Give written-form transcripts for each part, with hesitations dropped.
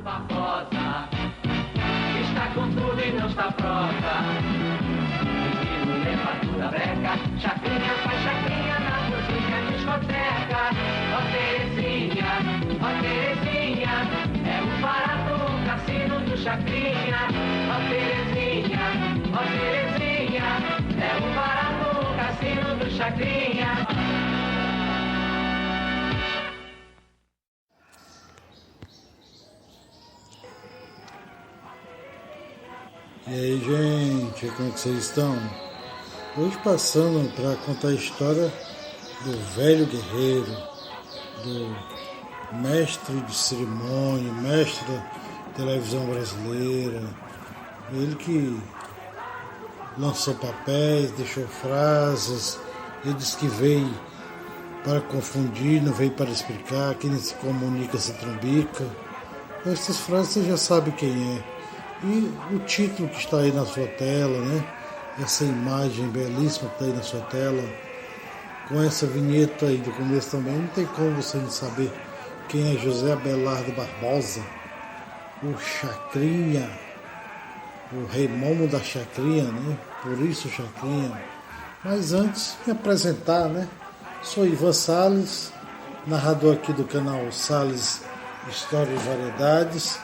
Barbosa está com tudo e não está pronta. Menino levanta breca, chacrinha faz chacrinha na cozinha, discoteca. Ó Terezinha, é o barato no cassino do Chacrinha. Ó Terezinha, é o barato no cassino do Chacrinha. E aí, gente, como é que vocês estão? Hoje passando para contar a história do velho guerreiro, do mestre de cerimônia, mestre da televisão brasileira, ele que lançou papéis, deixou frases, ele disse que veio para confundir, não veio para explicar, quem não se comunica se trombica. Com essas frases você já sabe quem é. E o título que está aí na sua tela, né? Essa imagem belíssima que está aí na sua tela, com essa vinheta aí do começo também, não tem como você não saber quem é José Abelardo Barbosa, o Chacrinha, o rei Momo da Chacrinha, né? Por isso Chacrinha. Mas antes, me apresentar, né? Sou Ivan Salles, narrador aqui do canal Salles História e Variedades,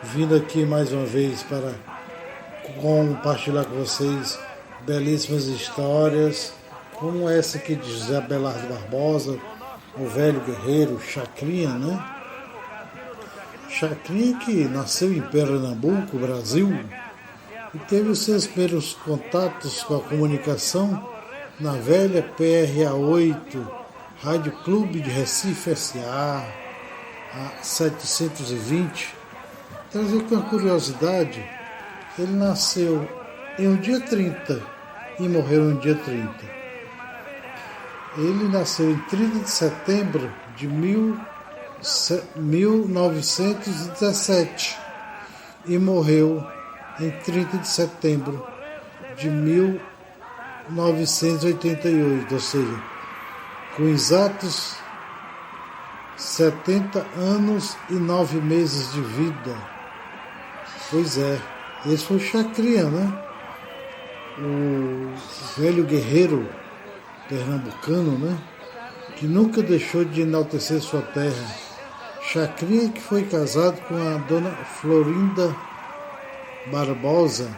vindo aqui mais uma vez para compartilhar com vocês belíssimas histórias, como essa aqui de José Abelardo Barbosa, o velho guerreiro Chacrinha, né? Chacrinha que nasceu em Pernambuco, Brasil, e teve os seus primeiros contatos com a comunicação na velha PRA8, Rádio Clube de Recife S.A., a 720. Trazer com uma curiosidade, ele nasceu em um dia 30 e morreu em um dia 30. Ele nasceu em 30 de setembro de 1917 e morreu em 30 de setembro de 1988, ou seja, com exatos 70 anos e 9 meses de vida. Pois é, esse foi o Chacrinha, né? O velho guerreiro pernambucano, né? Que nunca deixou de enaltecer sua terra. Chacrinha que foi casado com a dona Florinda Barbosa,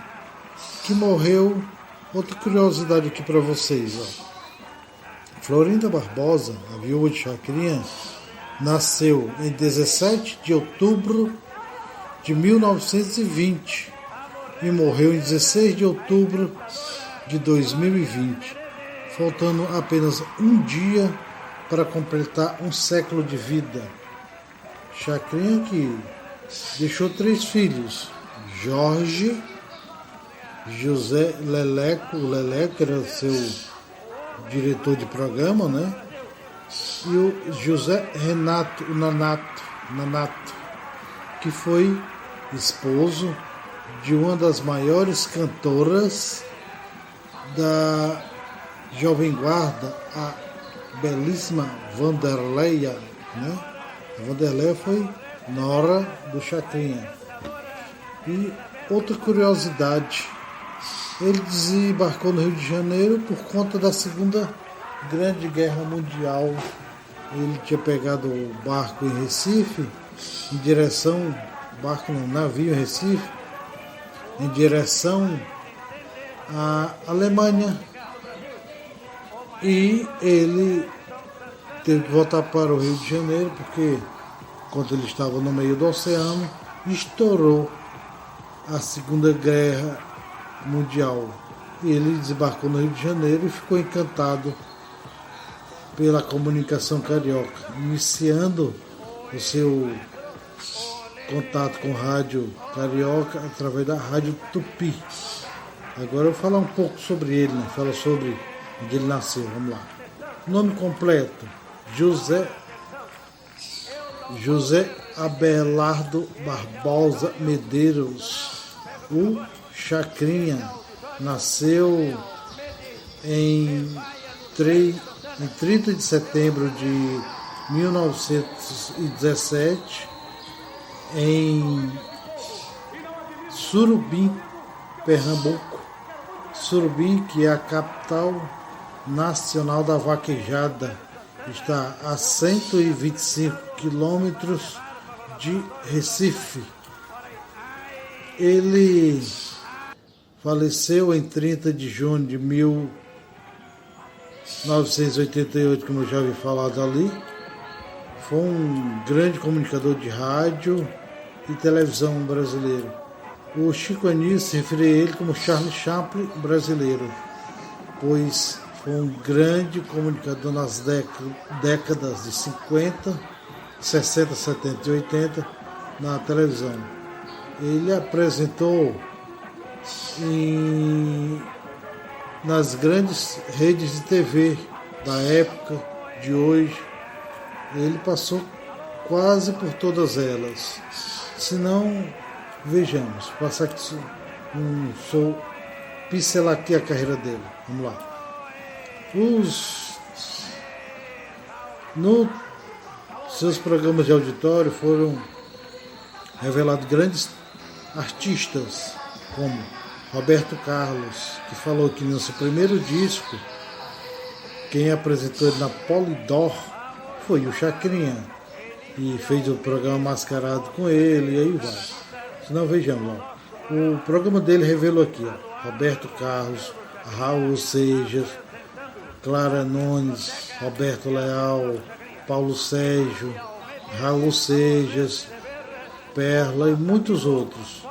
que morreu. Outra curiosidade aqui para vocês, ó. Florinda Barbosa, a viúva de Chacrinha, nasceu em 17 de outubro de 1920 e morreu em 16 de outubro de 2020, faltando apenas um dia para completar um século de vida. Chacrinha que deixou 3 filhos, Jorge, José Leleco, o Leleco era seu diretor de programa, né? E o José Renato, o Nanato, que foi esposo de uma das maiores cantoras da Jovem Guarda, a belíssima Vanderleia, né? A Vanderleia foi nora do Chacrinha. E outra curiosidade, ele desembarcou no Rio de Janeiro por conta da Segunda Grande Guerra Mundial. Ele tinha pegado o barco em Recife, em direção, navio em Recife, em direção à Alemanha. E ele teve que voltar para o Rio de Janeiro, porque quando ele estava no meio do oceano, estourou a Segunda Guerra Mundial. E ele desembarcou no Rio de Janeiro e ficou encantado pela comunicação carioca, iniciando o seu contato com rádio carioca através da Rádio Tupi. Agora eu vou falar um pouco sobre ele, né? Fala sobre onde ele nasceu, vamos lá. Nome completo, José Abelardo Barbosa Medeiros, o Chacrinha. Nasceu em 30 de setembro de 1917 em Surubim, Pernambuco. Surubim, que é a capital nacional da vaquejada, está a 125 quilômetros de Recife. Ele faleceu em 30 de junho de 1988, como eu já havia falado ali. Foi um grande comunicador de rádio e televisão brasileiro. O Chico Anísio se referia a ele como Charlie Chaplin brasileiro, pois foi um grande comunicador nas décadas de 50, 60, 70 e 80 na televisão. Ele apresentou nas grandes redes de TV da época, de hoje. Ele passou quase por todas elas. Se não, vejamos, passar aqui pincelar aqui a carreira dele. Vamos lá. Nos seus programas de auditório foram revelados grandes artistas, como Roberto Carlos, que falou que no seu primeiro disco, quem apresentou ele na Polydor foi o Chacrinha, e fez o programa mascarado com ele, e aí vai. Senão, vejamos lá. O programa dele revelou aqui, ó, Roberto Carlos, Raul Seixas, Clara Nunes, Roberto Leal, Paulo Sérgio, Raul Seixas, Perla e muitos outros.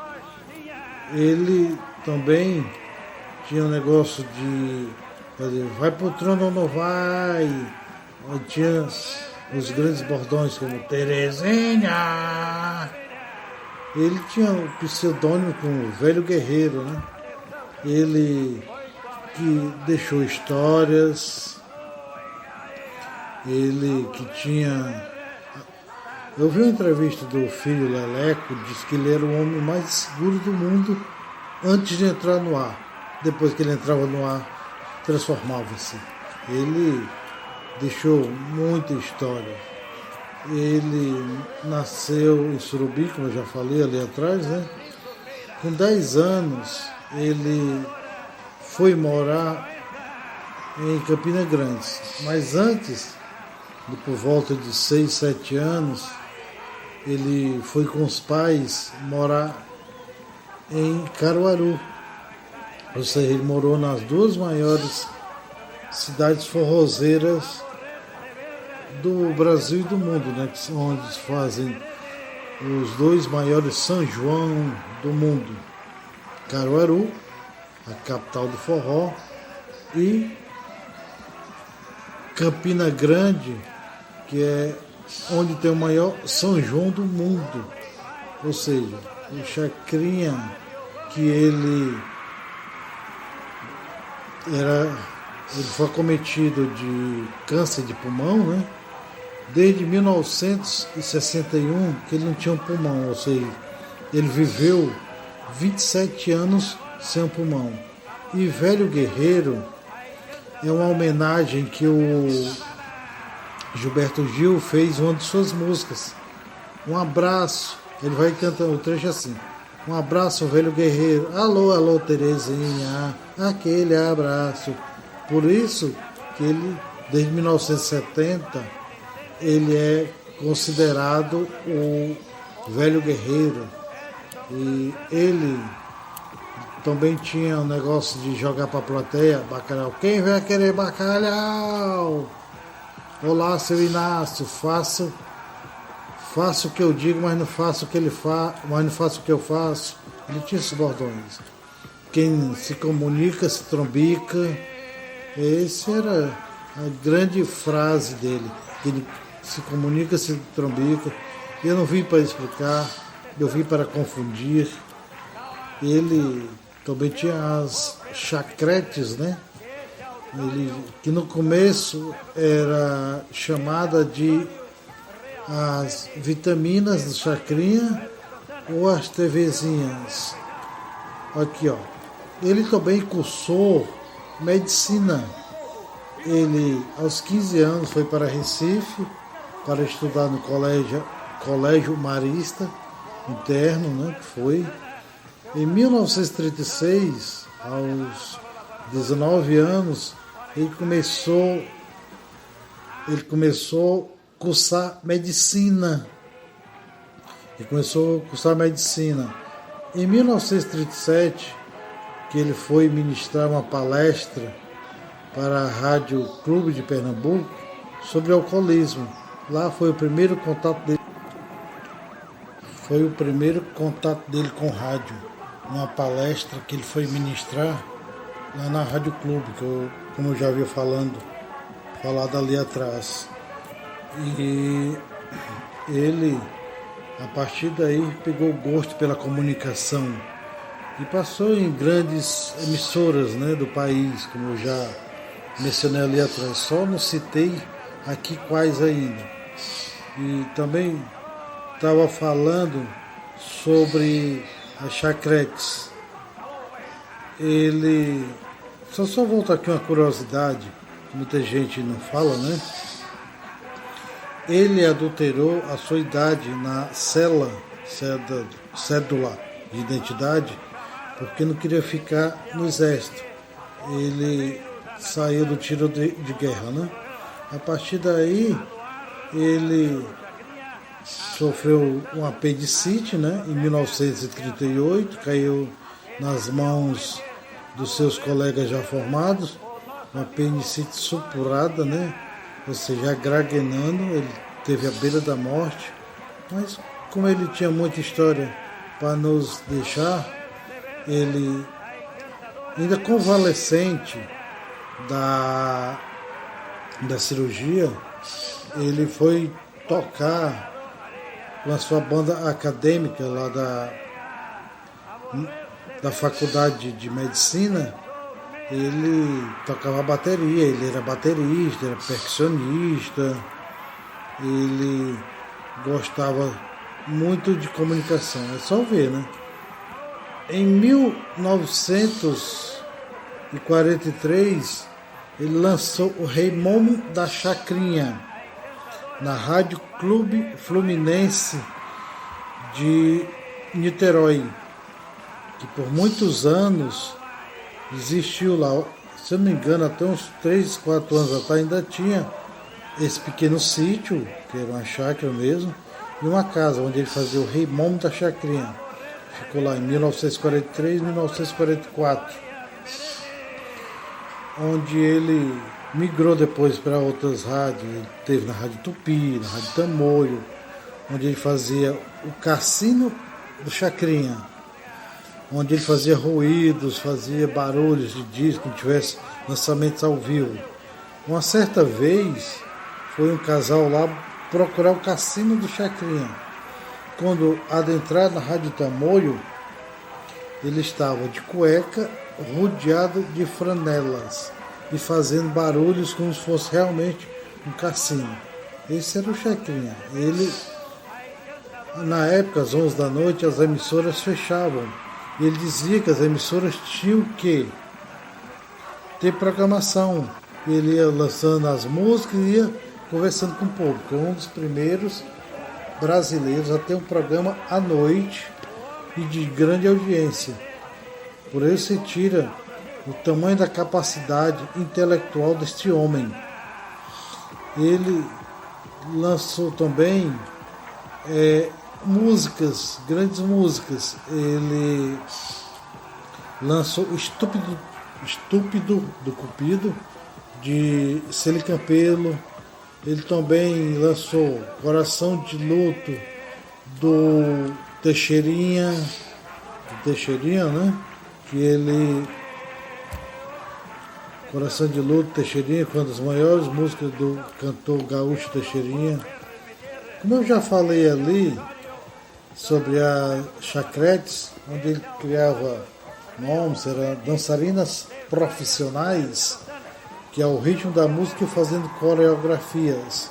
Ele também tinha um negócio de fazer, vai pro trono ou não vai? Tinha os grandes bordões como Terezinha. Ele tinha um pseudônimo como Velho Guerreiro, né? Ele que deixou histórias, ele que tinha... Eu vi uma entrevista do filho Leleco, disse que ele era o homem mais seguro do mundo antes de entrar no ar. Depois que ele entrava no ar, transformava-se. Ele deixou muita história. Ele nasceu em Surubim, como eu já falei ali atrás, né? Com 10 anos, ele foi morar em Campina Grande. Mas antes, por volta de 6, 7 anos, ele foi com os pais morar em Caruaru. Ou seja, ele morou nas duas maiores cidades forrozeiras do Brasil e do mundo, né? Onde se fazem os dois maiores São João do mundo. Caruaru, a capital do forró, e Campina Grande, que é onde tem o maior São João do mundo. Ou seja, o Chacrinha, que ele foi acometido de câncer de pulmão, né? Desde 1961 que ele não tinha um pulmão, ou seja, ele viveu 27 anos sem um pulmão. E Velho Guerreiro é uma homenagem que o Gilberto Gil fez em uma de suas músicas. Um abraço, ele vai cantando o trecho assim: um abraço, Velho Guerreiro, alô, alô, Terezinha, aquele abraço. Por isso que ele, desde 1970, ele é considerado o Velho Guerreiro. E ele também tinha um negócio de jogar para a plateia, bacalhau. Quem vai querer bacalhau? Olá, seu Inácio, faço o que eu digo, mas não faço o que ele faz, mas não faço o que eu faço. Ele tinha esses bordões. Quem se comunica, se trombica. Essa era a grande frase dele. Ele se comunica, se trombica. Eu não vim para explicar, eu vim para confundir. Ele também tinha as chacretes, né? Ele, que no começo era chamada de as vitaminas do Chacrinha ou as TVzinhas. Aqui, ó. Ele também cursou medicina. Ele, aos 15 anos, foi para Recife para estudar no Colégio Marista interno, né, que foi. Em 1936, aos 19 anos, ele começou a cursar medicina. Em 1937, que ele foi ministrar uma palestra para a Rádio Clube de Pernambuco sobre alcoolismo. Lá foi o primeiro contato dele. Com rádio, uma palestra que ele foi ministrar lá na Rádio Clube, como eu já havia falado ali atrás. E ele, a partir daí, pegou gosto pela comunicação e passou em grandes emissoras, né, do país, como eu já mencionei ali atrás. Só não citei aqui quais ainda. E também estava falando sobre a Chacrex. Ele... Só voltar aqui uma curiosidade, que muita gente não fala, né? Ele adulterou a sua idade na cédula de identidade, porque não queria ficar no exército. Ele saiu do tiro de guerra, né? A partir daí, ele sofreu um apendicite, né? Em 1938, caiu nas mãos dos seus colegas já formados, uma apendicite supurada, né? Ou seja, graguenando, ele teve a beira da morte, mas como ele tinha muita história para nos deixar, ele, ainda convalescente da cirurgia, ele foi tocar com a sua banda acadêmica lá da faculdade de medicina. Ele tocava bateria, ele era baterista, era percussionista, ele gostava muito de comunicação, é só ver, né? Em 1943, ele lançou o Rei Momo da Chacrinha na Rádio Clube Fluminense de Niterói, que por muitos anos existiu lá. Se eu não me engano, até uns 3, 4 anos atrás ainda tinha esse pequeno sítio, que era uma chácara mesmo, e uma casa onde ele fazia o Rei Momo da Chacrinha. Ficou lá em 1943 e 1944, onde ele migrou depois para outras rádios. Ele teve na Rádio Tupi, na Rádio Tamoio, onde ele fazia o Cassino do Chacrinha, onde ele fazia ruídos, fazia barulhos de disco, que tivesse lançamentos ao vivo. Uma certa vez, foi um casal lá procurar o Cassino do Chacrinha. Quando adentraram na Rádio Tamoio, ele estava de cueca, rodeado de franelas e fazendo barulhos como se fosse realmente um cassino. Esse era o Chacrinha. Ele, na época, às 11 da noite, as emissoras fechavam. E ele dizia que as emissoras tinham que ter programação. Ele ia lançando as músicas e ia conversando com o público. Um dos primeiros brasileiros a ter um programa à noite e de grande audiência. Por isso se tira o tamanho da capacidade intelectual deste homem. Ele lançou também músicas, grandes músicas. Ele lançou o Estúpido do Cupido, de Celi Campelo. Ele também lançou Coração de Luto, do Teixeirinha, né? Que ele... Coração de Luto, Teixeirinha, foi uma das maiores músicas do cantor gaúcho Teixeirinha. Como eu já falei ali sobre a Chacretes, onde ele criava nomes, eram dançarinas profissionais, que é o ritmo da música fazendo coreografias.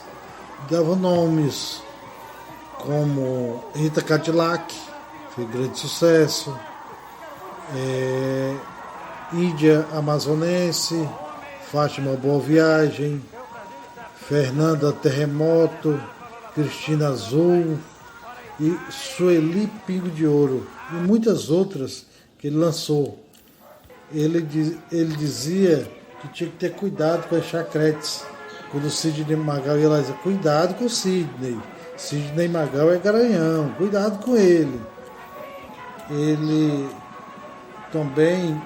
Dava nomes como Rita Cadillac, foi grande sucesso, Índia Amazonense, Fátima Boa Viagem, Fernanda Terremoto, Cristina Azul e Sueli Pingo de Ouro e muitas outras que ele lançou. Ele dizia que tinha que ter cuidado com as chacretes. Quando o Sidney Magal ia lá dizer, cuidado com o Sidney. Sidney Magal é garanhão, cuidado com ele. Ele também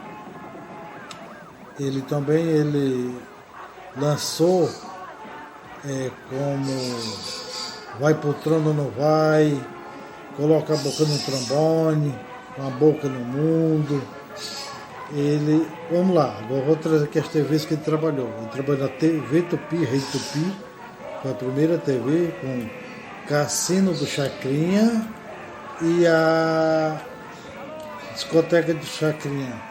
lançou como Vai pro Trono Não Vai, Coloca a Boca no Trombone, Com a Boca no Mundo. Vamos lá, agora vou trazer aqui as TVs que ele trabalhou. Ele trabalhou na TV Tupi, Rede Tupi, foi a primeira TV com Cassino do Chacrinha e a Discoteca do Chacrinha,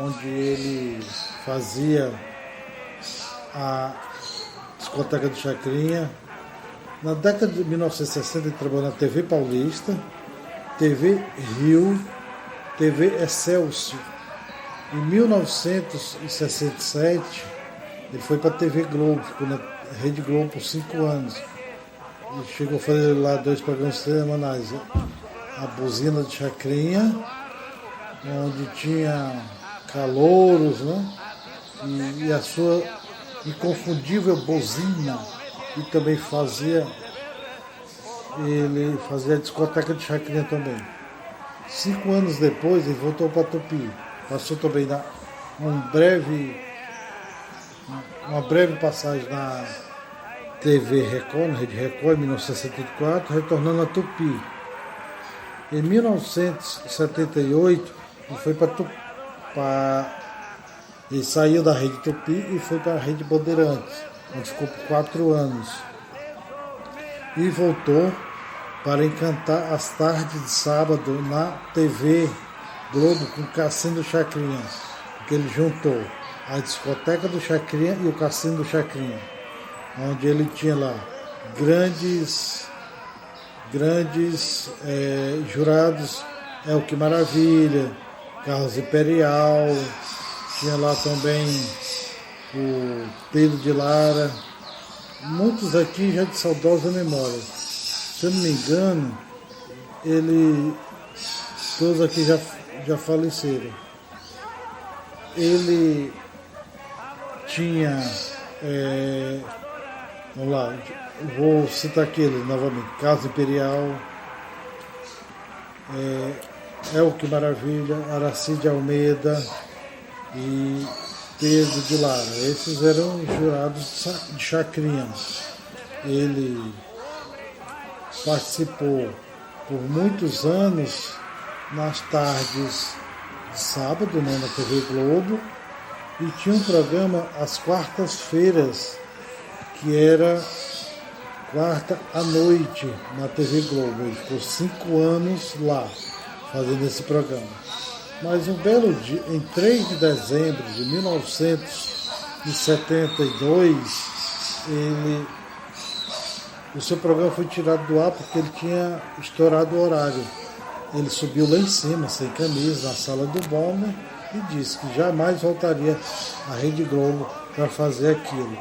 onde ele fazia a Discoteca do Chacrinha. Na década de 1960 ele trabalhou na TV Paulista, TV Rio, TV Excelsior. Em 1967 ele foi para a TV Globo, ficou na Rede Globo por 5 anos. Ele chegou a fazer lá 2 programas semanais. A Buzina de Chacrinha, onde tinha calouros, né? E a sua inconfundível buzina. E também ele fazia a Discoteca de Chacrinha também. 5 anos depois ele voltou para Tupi. Passou também uma breve passagem na TV Record, na Rede Record, em 1974, retornando a Tupi. Em 1978 ele foi ele saiu da Rede Tupi e foi para a Rede Bandeirantes, onde ficou por 4 anos. E voltou para encantar as tardes de sábado na TV Globo com o Cassino do Chacrinha, que ele juntou a Discoteca do Chacrinha e o Cassino do Chacrinha, onde ele tinha lá grandes jurados, O Que Maravilha, Carlos Imperial, tinha lá também o Pedro de Lara, muitos aqui já de saudosa memória. Se eu não me engano, todos aqui já faleceram. Ele tinha, vamos lá, vou citar aqui ele novamente, Casa Imperial, O Que Maravilha, Aracide Almeida e Pedro de Lara. Esses eram jurados de Chacrinha. Ele participou por muitos anos nas tardes de sábado, né, na TV Globo, e tinha um programa às quartas-feiras, que era quarta à noite na TV Globo. Ele ficou 5 anos lá fazendo esse programa. Mas um belo dia, em 3 de dezembro de 1972, o seu programa foi tirado do ar porque ele tinha estourado o horário. Ele subiu lá em cima, sem camisa, na sala do Balmer, e disse que jamais voltaria à Rede Globo para fazer aquilo.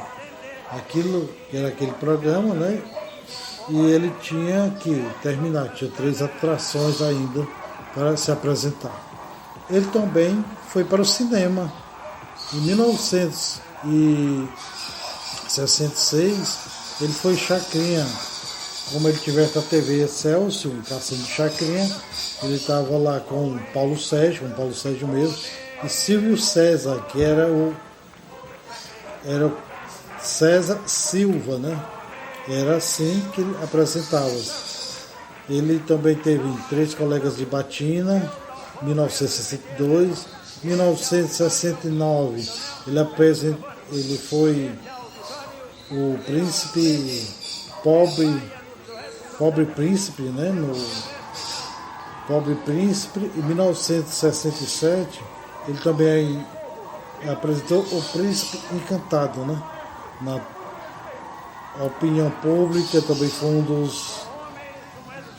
Aquilo era aquele programa, né? E ele tinha que terminar, tinha 3 atrações ainda para se apresentar. Ele também foi para o cinema. Em 1966, ele foi Chacrinha. Como ele tivesse a TV Excelsior, Cassino de Chacrinha, ele estava lá com o Paulo Sérgio mesmo, e Silvio César, que era o César Silva, né? Era assim que ele apresentava. Ele também teve 3 Colegas de Batina, 1962, 1969 ele foi o príncipe pobre príncipe, né? No Pobre Príncipe. Em 1967 ele também apresentou O Príncipe Encantado, né? Na Opinião Pública, também foi um dos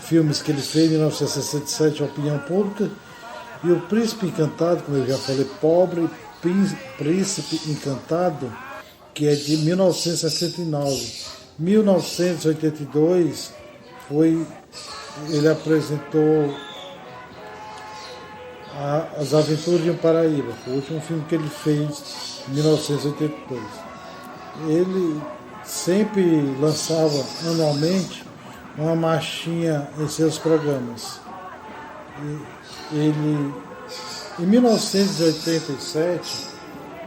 filmes que ele fez em 1967, A Opinião Pública. E O Príncipe Encantado, como eu já falei, Pobre Príncipe Encantado, que é de 1969. 1982 ele apresentou As Aventuras de um Paraíba, foi o último filme que ele fez em 1982. Ele sempre lançava anualmente uma marchinha em seus programas. Em 1987,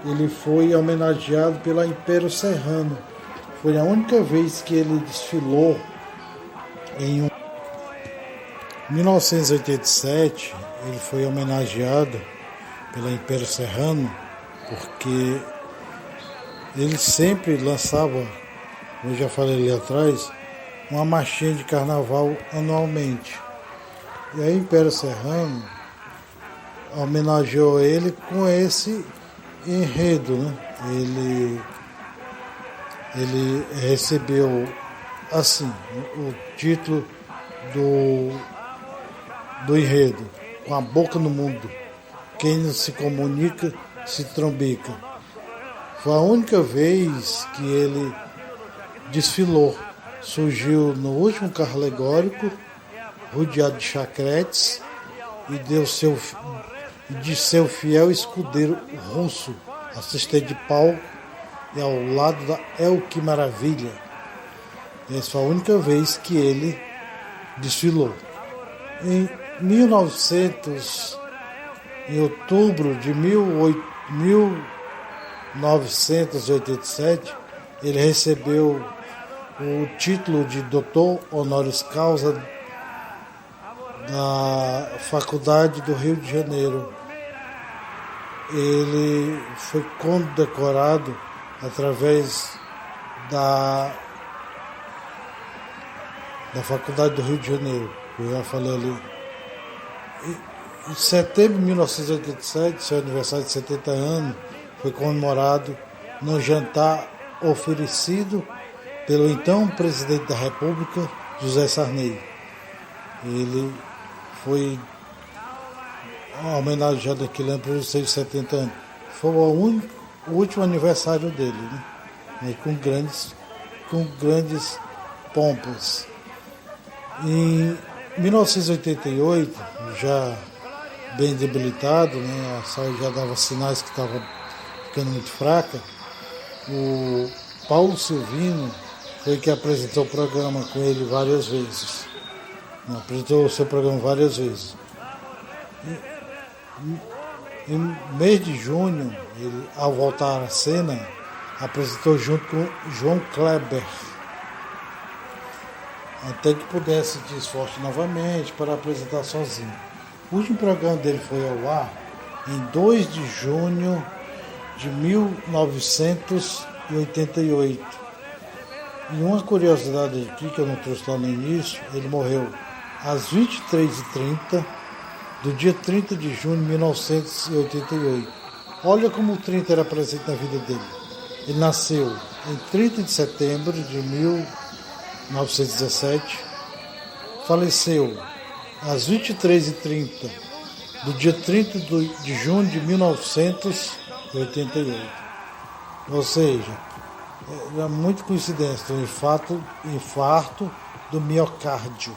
ele foi homenageado pela Império Serrano. Foi a única vez que ele desfilou em 1987, ele foi homenageado pela Império Serrano, porque ele sempre lançava, eu já falei ali atrás, uma marchinha de carnaval anualmente. E a Império Serrano homenageou ele com esse enredo, né? Ele recebeu assim o título do enredo: Com a boca no mundo, quem não se comunica se trombica. Foi a única vez que ele desfilou. Surgiu no último carro alegórico, rodeado de chacretes, e de seu fiel escudeiro russo, assistente de palco, e ao lado da El Que Maravilha. Essa foi a única vez que ele desfilou. Em outubro de 1987, ele recebeu o título de doutor honoris causa da Faculdade do Rio de Janeiro. Ele foi condecorado através da Faculdade do Rio de Janeiro, eu já falei ali. Em setembro de 1987, seu aniversário de 70 anos, foi comemorado no jantar oferecido pelo então presidente da República, José Sarney. Ele foi homenageado aquele ano por seus 70 anos. Foi o último aniversário dele, né? E com grandes pompas. Em 1988, já bem debilitado, né? A saúde já dava sinais que estava ficando muito fraca, o Paulo Silvino foi que apresentou o programa com ele várias vezes. Apresentou o seu programa várias vezes. Em mês de junho, ele, ao voltar à cena, apresentou junto com João Kleber, até que pudesse sentir esforço novamente para apresentar sozinho. O último programa dele foi ao ar em 2 de junho de 1988. E uma curiosidade aqui que eu não trouxe lá no início, ele morreu às 23h30 do dia 30 de junho de 1988. Olha como o 30 era presente na vida dele. Ele nasceu em 30 de setembro de 1917, faleceu às 23h30 do dia 30 de junho de 1988. Ou seja, é muita coincidência, um infarto do miocárdio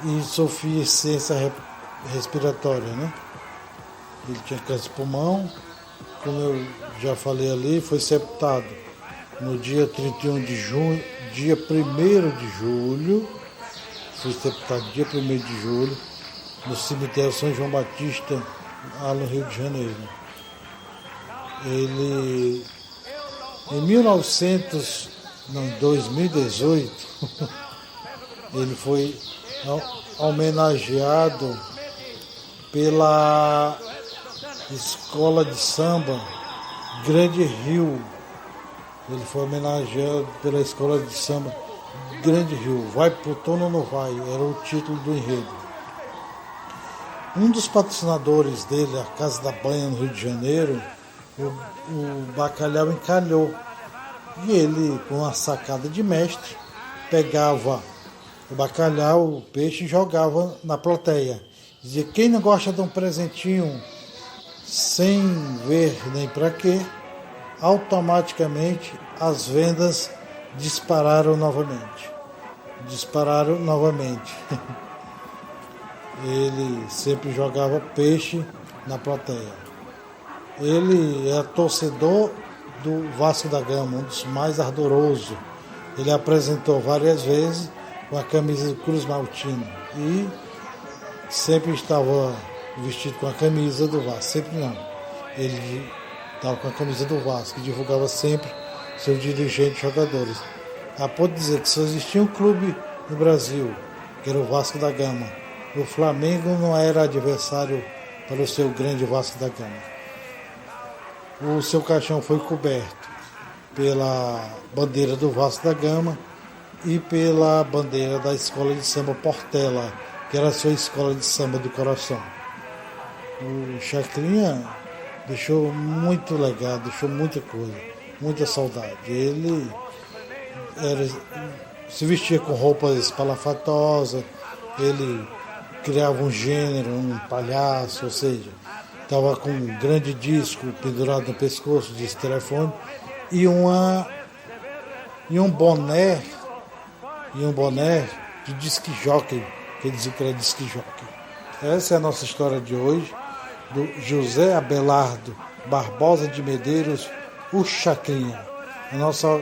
e insuficiência respiratória, né? Ele tinha câncer de pulmão, como eu já falei ali, foi sepultado no dia 31 de junho, dia 1º de julho, foi sepultado dia 1º de julho, no cemitério São João Batista, lá no Rio de Janeiro. Ele, em 2018, ele foi homenageado pela escola de samba Grande Rio. Ele foi homenageado pela escola de samba Grande Rio. Vai pro Tono ou não vai? Era o título do enredo. Um dos patrocinadores dele, a Casa da Banha no Rio de Janeiro, o Bacalhau encalhou. E ele, com uma sacada de mestre, pegava o bacalhau, o peixe, e jogava na plateia. Dizia: quem não gosta de um presentinho sem ver nem para quê, automaticamente as vendas dispararam novamente. dispararam novamente. Ele sempre jogava peixe na plateia. Ele é torcedor do Vasco da Gama, um dos mais ardorosos. Ele apresentou várias vezes com a camisa do Cruz Maltino e sempre estava vestido com a camisa do Vasco. Sempre não. Ele estava com a camisa do Vasco e divulgava sempre seus dirigentes e jogadores. A ponto de dizer que só existia um clube no Brasil, que era o Vasco da Gama. O Flamengo não era adversário para o seu grande Vasco da Gama. O seu caixão foi coberto pela bandeira do Vasco da Gama e pela bandeira da escola de samba Portela, que era a sua escola de samba do coração. O Chacrinha deixou muito legado, deixou muita coisa, muita saudade. Ele se vestia com roupas espalafatosas, ele criava um gênero, um palhaço, ou seja, estava com um grande disco pendurado no pescoço, de telefone, e um boné de disc jockey, que ele dizia que era disc jockey. Essa é a nossa história de hoje, do José Abelardo Barbosa de Medeiros, o Chacrinha. A nossa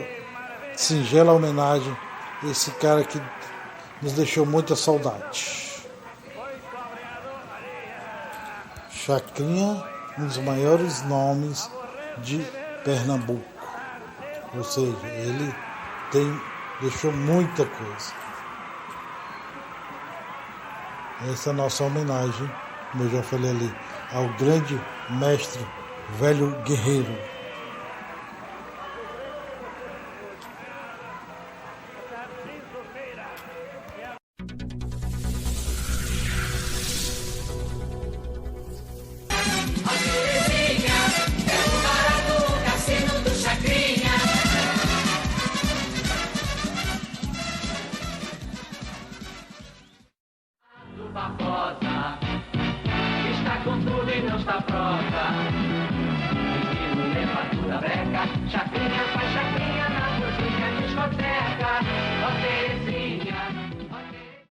singela homenagem a esse cara que nos deixou muita saudade. Chacrinha, um dos maiores nomes de Pernambuco. Ou seja, ele deixou muita coisa. Essa é a nossa homenagem, como eu já falei ali, ao grande mestre Velho Guerreiro. Barbosa está com tudo e não está pronta. Estilo, levatura, breca, Chacrinha